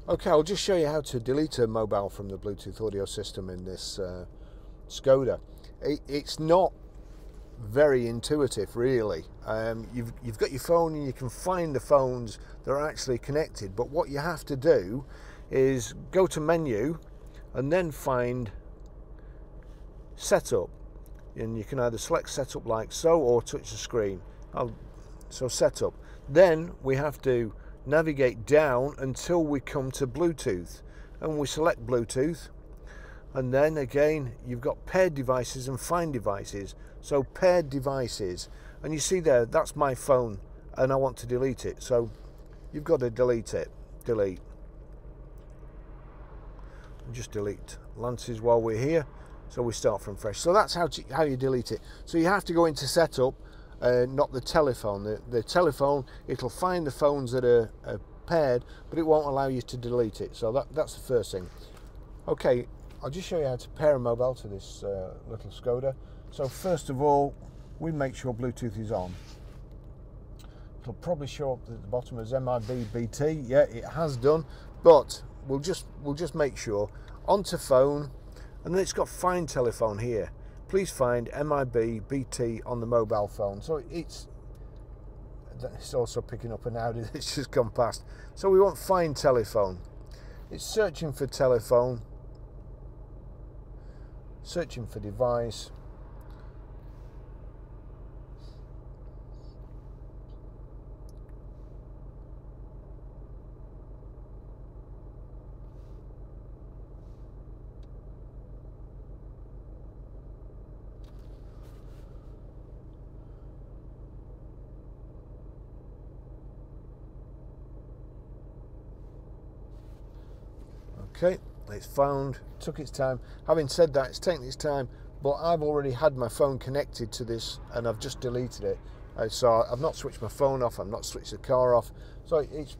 Okay, I'll just show you how to delete a mobile from the Bluetooth audio system in this Skoda. It's not very intuitive, really. You've got your phone and you can find the phones that are actually connected, but what you have to do is go to menu and then find setup, and you can either select setup like so or touch the screen. So setup, then we have to navigate down until we come to Bluetooth, and we select Bluetooth, and then again you've got paired devices and find devices. So paired devices, and you see there, that's my phone and I want to delete it, so you've got to delete it. Delete, and just delete Lances while we're here, so we start from fresh. So that's how you delete it. So you have to go into setup, not the telephone. The telephone, it'll find the phones that are paired, but it won't allow you to delete it. So that's the first thing. Okay, I'll just show you how to pair a mobile to this little Skoda. So first of all, we make sure Bluetooth is on. It'll probably show up at the bottom as MIB BT. Yeah, it has done, but we'll just make sure. Onto phone, and then it's got find telephone here. Please find MIB BT on the mobile phone. So it's also picking up an Audi that's just gone past. So we want find telephone. It's searching for telephone, searching for device. Okay, it's found, took its time. Having said that, it's taken its time, but I've already had my phone connected to this and I've just deleted it. So I've not switched my phone off, I've not switched the car off, so it's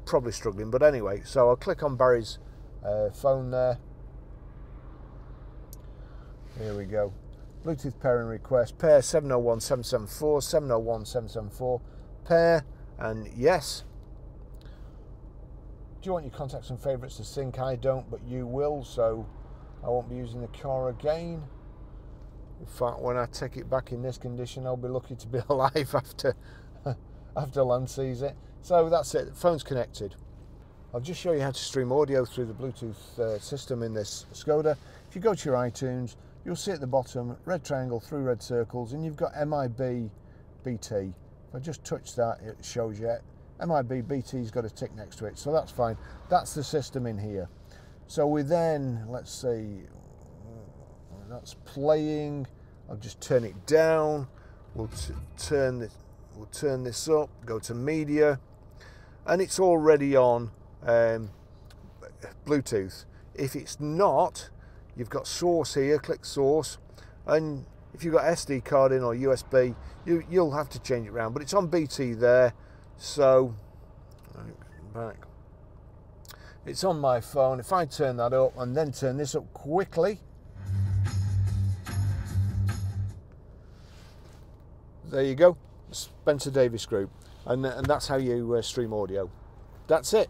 probably struggling. But anyway, so I'll click on Barry's phone there. Here we go. Bluetooth pairing request, pair 701-774, 701-774, pair, and yes. Do you want your contacts and favourites to sync? I don't, but you will, so I won't be using the car again. In fact, when I take it back in this condition, I'll be lucky to be alive after Land sees it. So that's it, the phone's connected. I'll just show you how to stream audio through the Bluetooth system in this Skoda. If you go to your iTunes, you'll see at the bottom, red triangle, 3 red circles, and you've got MIB BT. If I just touch that, it shows you it. MIB BT's got a tick next to it, so that's fine. That's the system in here. So we then, let's see, that's playing. I'll just turn it down. We'll turn this up. Go to media, and it's already on Bluetooth. If it's not, you've got source here. Click source, and if you've got SD card in or USB, you'll have to change it around. But it's on BT there. So back, it's on my phone. If I turn that up and then turn this up quickly, there you go, Spencer Davis Group, and that's how you stream audio. That's it.